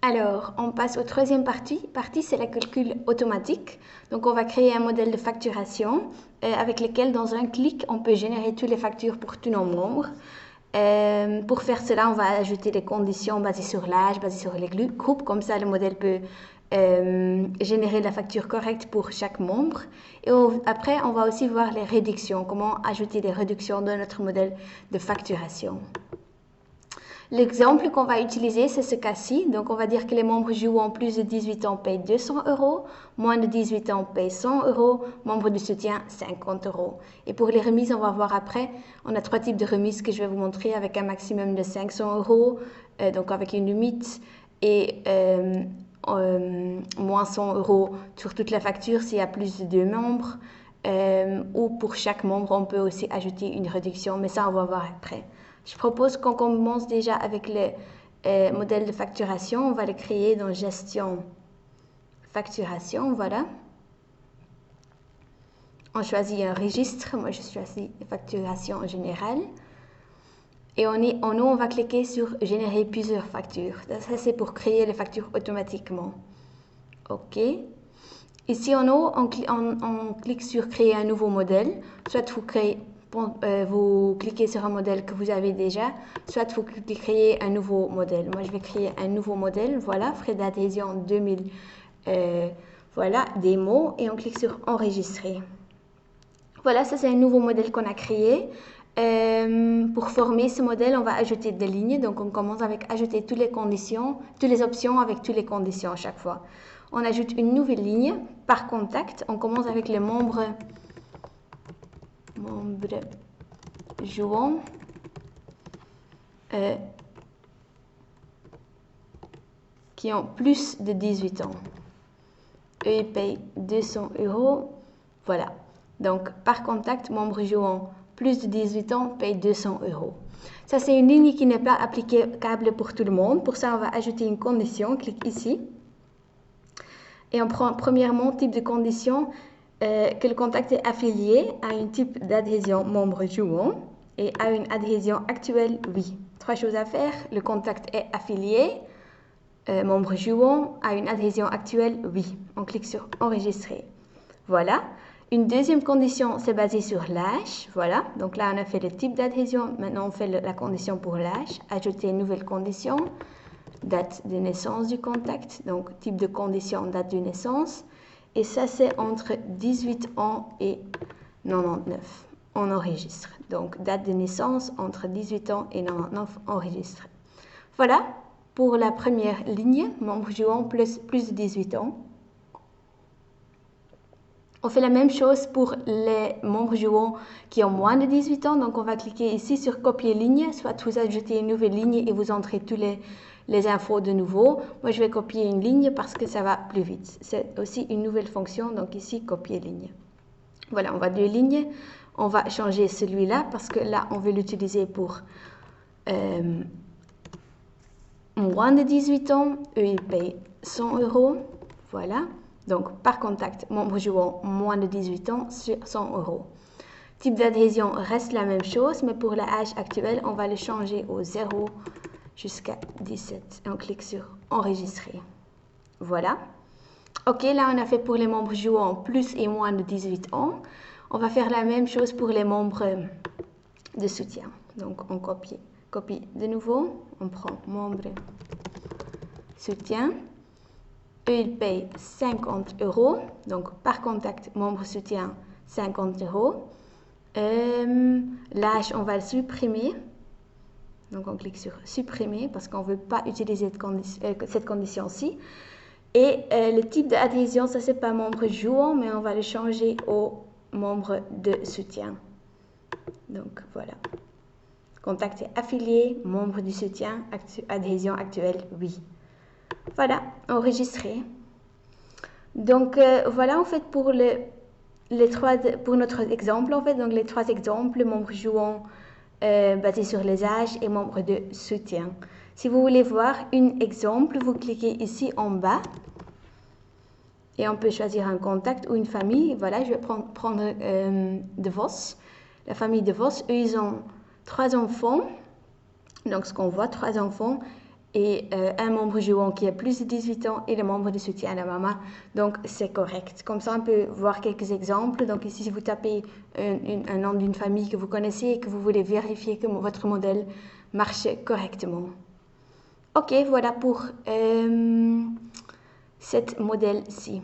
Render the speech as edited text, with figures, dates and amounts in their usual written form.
Alors, on passe au troisième partie, c'est la calcul automatique. Donc, on va créer un modèle de facturation avec lequel, dans un clic, on peut générer toutes les factures pour tous nos membres. Pour faire cela, on va ajouter des conditions basées sur l'âge, basées sur les groupes. Comme ça, le modèle peut générer la facture correcte pour chaque membre. Et après, on va aussi voir les réductions, comment ajouter des réductions dans notre modèle de facturation. L'exemple qu'on va utiliser, c'est ce cas-ci. Donc, on va dire que les membres jouant plus de 18 ans payent 200 €, moins de 18 ans payent 100 €, membres de soutien 50 €. Et pour les remises, on va voir après. On a 3 types de remises que je vais vous montrer avec un maximum de 500 €, donc avec une limite, et moins 100 € sur toute la facture s'il y a plus de 2 membres. Ou pour chaque membre, on peut aussi ajouter une réduction, mais ça, on va voir après. Je propose qu'on commence déjà avec le modèle de facturation. On va le créer dans Gestion, Facturation, voilà. On choisit un registre. Moi, je choisis Facturation générale. Et en haut, on va cliquer sur Générer plusieurs factures. Ça, c'est pour créer les factures automatiquement. OK. Ici en haut, on clique sur Créer un nouveau modèle. Soit vous cliquez sur un modèle que vous avez déjà, soit vous créez un nouveau modèle. Moi, je vais créer un nouveau modèle. Voilà, frais d'adhésion 2000. Voilà, démo. Et on clique sur Enregistrer. Voilà, ça c'est un nouveau modèle qu'on a créé. Pour former ce modèle, on va ajouter des lignes. Donc, on commence avec ajouter toutes les conditions, toutes les options avec toutes les conditions à chaque fois. On ajoute une nouvelle ligne par contact. On commence avec les membres jouant qui ont plus de 18 ans. Eux, ils payent 200 €. Voilà. Donc, par contact, membres jouant plus de 18 ans payent 200 €. Ça, c'est une ligne qui n'est pas applicable pour tout le monde. Pour ça, on va ajouter une condition. Clique ici. Et on prend premièrement type de condition que le contact est affilié à un type d'adhésion membre jouant et à une adhésion actuelle, oui. 3 choses à faire. Le contact est affilié, membre jouant, à une adhésion actuelle, oui. On clique sur Enregistrer. Voilà. Une deuxième condition, c'est basé sur l'âge. Voilà. Donc là, on a fait le type d'adhésion. Maintenant, on fait la condition pour l'âge. Ajouter une nouvelle condition. Date de naissance du contact. Donc, type de condition, date de naissance. Et ça, c'est entre 18 ans et 99. On enregistre. Donc, date de naissance entre 18 ans et 99, enregistre. Voilà pour la première ligne, membre jouant plus de 18 ans. On fait la même chose pour les membres jouants qui ont moins de 18 ans. Donc, on va cliquer ici sur Copier ligne. Soit vous ajoutez une nouvelle ligne et vous entrez tous les infos de nouveau. Moi, je vais copier une ligne parce que ça va plus vite. C'est aussi une nouvelle fonction. Donc, ici, Copier ligne. Voilà, on va 2 lignes. On va changer celui-là parce que là, on veut l'utiliser pour moins de 18 ans. Eux, ils payent 100 €. Voilà. Donc, par contact, membre jouant moins de 18 ans sur 100 €. Type d'adhésion reste la même chose, mais pour l'âge actuel, on va le changer au 0 jusqu'à 17. Et on clique sur Enregistrer. Voilà. OK, là, on a fait pour les membres jouant plus et moins de 18 ans. On va faire la même chose pour les membres de soutien. Donc, on copie de nouveau. On prend membre soutien. Eux, ils payent 50 €. Donc, par contact, membre soutien, 50 €. L'âge, on va le supprimer. Donc, on clique sur Supprimer parce qu'on ne veut pas utiliser cette condition-ci. Et le type d'adhésion, ça, c'est pas membre jouant, mais on va le changer au membre de soutien. Donc, voilà. Contact est affilié, membre du soutien, adhésion actuelle, oui. Voilà, enregistré. Donc, voilà en fait pour notre exemple, en fait. Donc, les 3 exemples, membres jouant basés sur les âges et membres de soutien. Si vous voulez voir un exemple, vous cliquez ici en bas. Et on peut choisir un contact ou une famille. Voilà, je vais prendre De Vos. La famille De Vos, eux, ils ont 3 enfants. Donc, ce qu'on voit, 3 enfants. et un membre jouant qui a plus de 18 ans et le membre de soutien à la maman. Donc, c'est correct. Comme ça, on peut voir quelques exemples. Donc, ici, si vous tapez un nom d'une famille que vous connaissez et que vous voulez vérifier que votre modèle marche correctement. Ok, voilà pour cette modèle-ci.